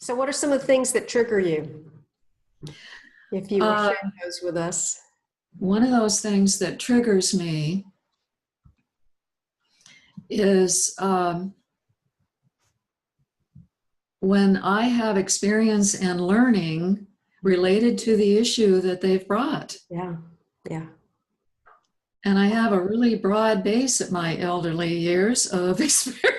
So what are some of the things that trigger you? If you will share those with us. One of those things that triggers me is when I have experience and learning related to the issue that they've brought. Yeah, yeah. And I have a really broad base at my elderly years of experience.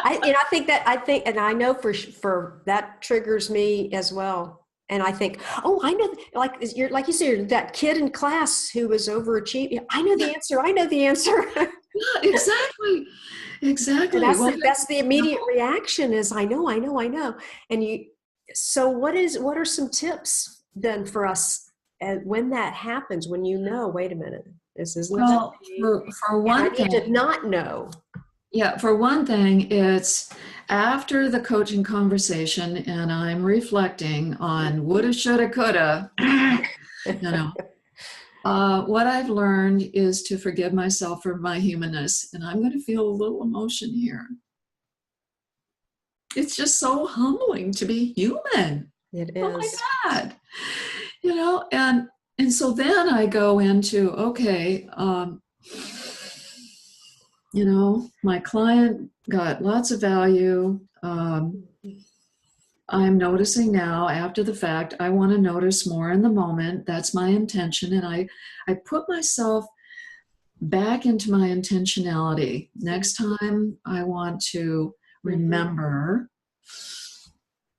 I think, and I know for that triggers me as well. And I think, oh, I know, like you said, that kid in class who was overachieving. I know the answer. I know the answer. Yeah, exactly. Exactly. And that's the immediate reaction is I know. And so what are some tips then for us when that happens, when you know, wait a minute, this isn't about me. For one thing, I need to not know. Yeah, for one thing, it's after the coaching conversation and I'm reflecting on woulda, shoulda, coulda, what I've learned is to forgive myself for my humanness. And I'm going to feel a little emotion here. It's just so humbling to be human. It is. Oh my God. And so then I go into, okay, my client got lots of value. I'm noticing now after the fact, I want to notice more in the moment. That's my intention. And I put myself back into my intentionality. Next time I want to remember,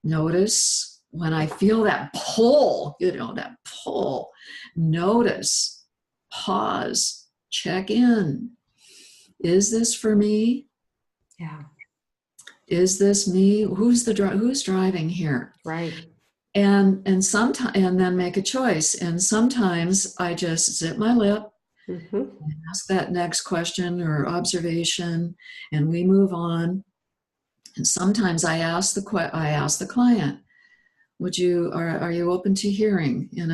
notice when I feel that pull, notice, pause, check in. Is this for me? Yeah. Is this me? Who's driving here? Right. And then make a choice. And sometimes I just zip my lip and ask that next question or observation, and we move on. And sometimes I ask the client, are you open to hearing? And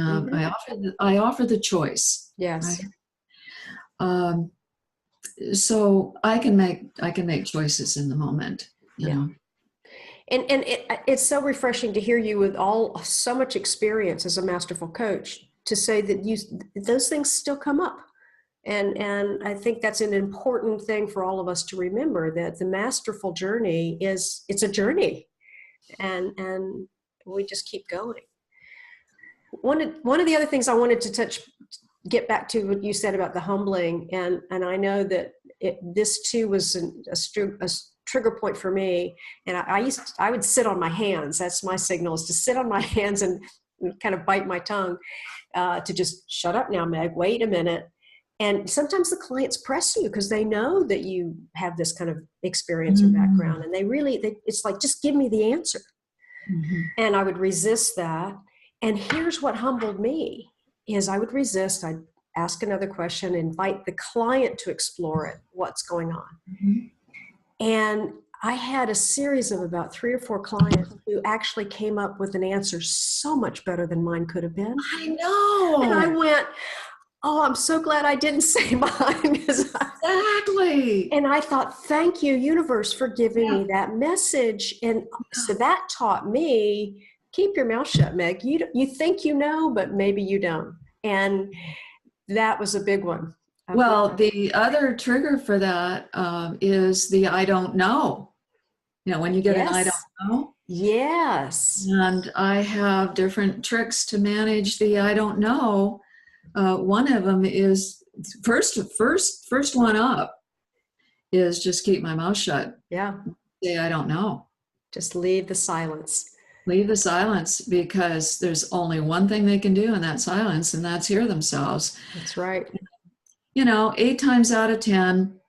I offer the choice. Yes. Right? So I can make choices in the moment, you know. And it's so refreshing to hear you with so much experience as a masterful coach to say that those things still come up. And I think that's an important thing for all of us to remember, that the masterful journey it's a journey, and we just keep going. One of the other things I wanted to get back to what you said about the humbling, and I know that this too was a trigger point for me. And I would sit on my hands. That's my signal, is to sit on my hands and kind of bite my tongue, to just shut up now, Meg, wait a minute. And sometimes the clients press you because they know that you have this kind of experience or background, and it's like, just give me the answer. And I would resist that. And here's what humbled me is I would resist. I'd ask another question, invite the client to explore it, what's going on. And I had a series of about 3 or 4 clients who actually came up with an answer so much better than mine could have been. I know. And I went, oh, I'm so glad I didn't say mine. Exactly. And I thought, thank you, universe, for giving me that message. And so that taught me, keep your mouth shut, Meg. You think you know, but maybe you don't. And that was a big one. Well, the other trigger for that is the I don't know. When you get an I don't know. Yes. And I have different tricks to manage the I don't know. One of them is first one up is just keep my mouth shut. Yeah. Say I don't know. Just leave the silence. Leave the silence, because there's only one thing they can do in that silence, and that's hear themselves. That's right. 8 times out of 10,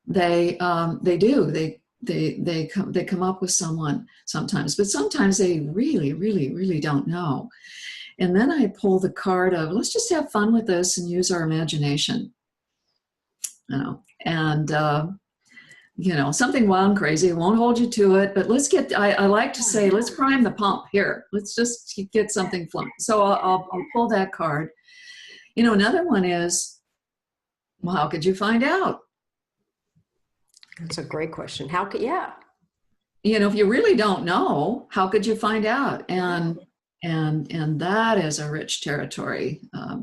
they come up with someone sometimes, but sometimes they really, really, really don't know. And then I pull the card of, let's just have fun with this and use our imagination, and something wild and crazy. Won't hold you to it, but I like to say, let's prime the pump here. Let's just get something flowing. So I'll pull that card. Another one is, well, how could you find out? That's a great question. if you really don't know, how could you find out? And that is a rich territory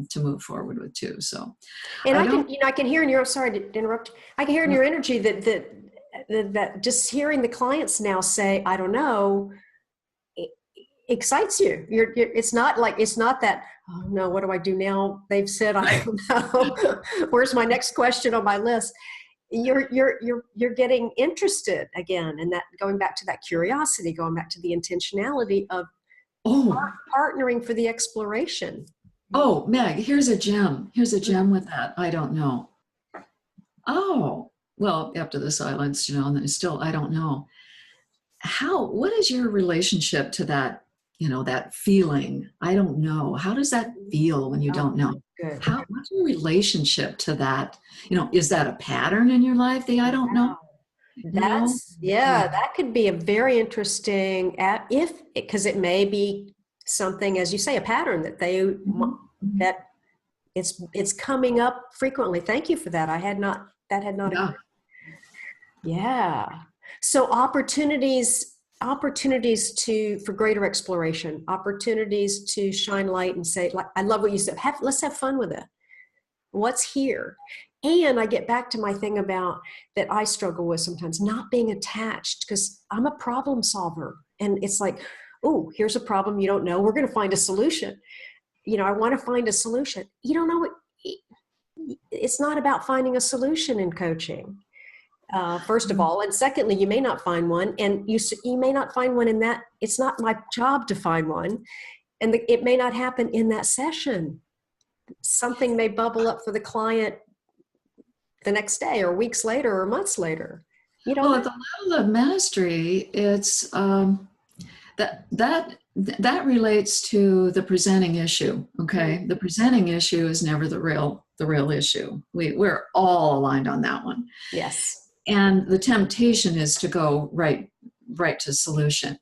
to move forward with too. So And I I don't. can, I can hear in your, sorry to interrupt. I can hear in your energy that just hearing the clients now say, I don't know, excites you. It's not like, it's not that, oh no, what do I do now? They've said, I don't know. Where's my next question on my list? You're getting interested again. And that, going back to that curiosity, going back to the intentionality of Oh, partnering for the exploration. oh, Meg, here's a gem. Here's a gem with that. I don't know. Oh, well, after the silence, and then still, I don't know. What is your relationship to that, that feeling? I don't know. How does that feel when you don't Oh, know? good. What's your relationship to that? Is that a pattern in your life, the I don't know? Yeah, Yeah. that could be a very interesting because it may be something, as you say, a pattern that it's coming up frequently. Thank you for that. That had not Yeah. occurred. Yeah. So opportunities for greater exploration, opportunities to shine light and say, like, I love what you said, let's have fun with it. What's here? And I get back to my thing about that I struggle with sometimes, not being attached, because I'm a problem solver. And it's like, oh, here's a problem you don't know. We're going to find a solution. I want to find a solution. You don't know what, it's not about finding a solution in coaching. First of all, and secondly, you may not find one, and you may not find one in that. It's not my job to find one, and it may not happen in that session. Something may bubble up for the client the next day, or weeks later, or months later. You don't Well, know. at the level of mastery, it's that relates to the presenting issue. Okay, the presenting issue is never the real issue. We're all aligned on that one. Yes. And the temptation is to go right to solution.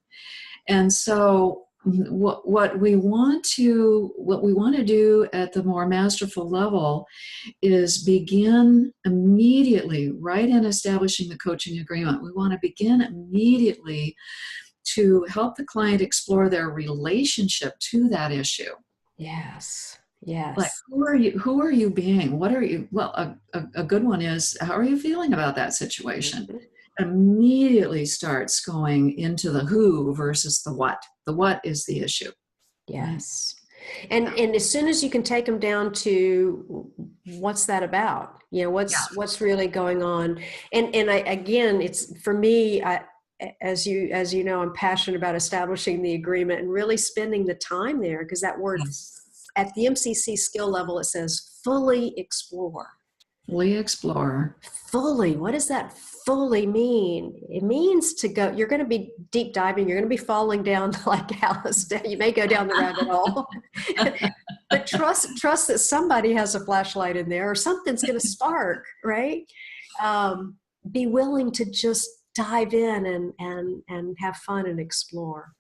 And so what we want to do at the more masterful level is begin immediately, right in establishing the coaching agreement. We want to begin immediately to help the client explore their relationship to that issue. Yes. Like, Yes. who are you being? What are you? Well, a good one is, how are you feeling about that situation? Mhm. Immediately starts going into the who versus the what. The what is the issue. Right? Yes. And as soon as you can take them down to what's that about? Yeah. What's really going on? And I, again, it's for me, as you know, I'm passionate about establishing the agreement and really spending the time there, because that word Yes. at the MCC skill level, it says fully explore. Fully explore. Fully, what does that fully mean? It means to go, you're going to be deep diving, you're going to be falling down like Alice. You may go down the rabbit hole. But trust that somebody has a flashlight in there, or something's going to spark, right? Be willing to just dive in and have fun and explore.